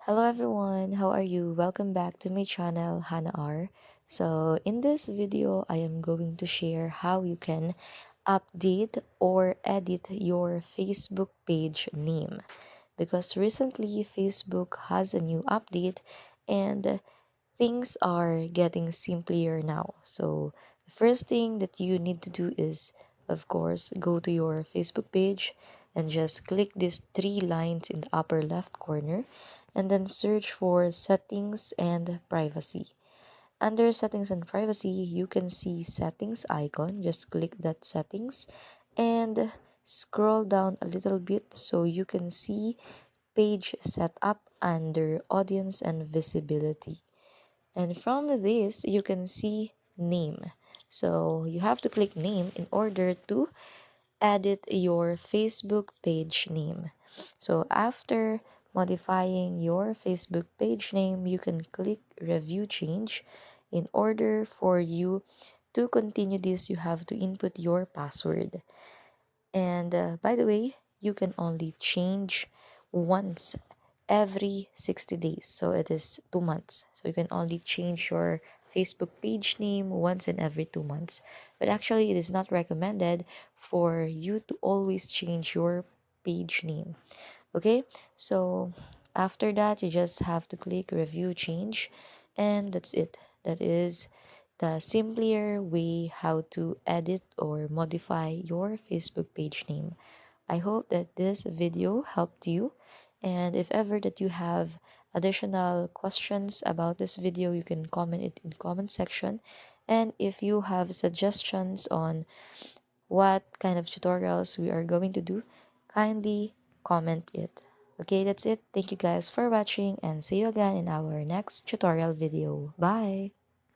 Hello everyone, how are you? Welcome back to my channel, Hannah R. So in this video, I am going to share how you can update or edit your Facebook page name. Because recently Facebook has a new update and things are getting simpler now. So the first thing that you need to do is, of course, go to your Facebook page and just click these three lines in the upper left corner and then search for settings and privacy. Under settings and privacy, you can see settings icon. Just click that settings and scroll down a little bit so you can see page setup under audience and visibility. And from this, you can see name. So you have to click name in order to edit your Facebook page name. So after modifying your Facebook page name, you can click review change. In order for you to continue this, you have to input your password. And by the way, you can only change once every 60 days. So it is 2 months. So you can only change your Facebook page name once in every 2 months. But actually, it is not recommended for you to always change your page name. Okay, so after that, you just have to click review change, and that's it. That is the simpler way how to edit or modify your Facebook page name. I hope that this video helped you, and if ever that you have additional questions about this video, you can comment it in comment section. And if you have suggestions on what kind of tutorials we are going to do, kindly comment it. Okay, that's it. Thank you guys for watching and see you again in our next tutorial video. Bye!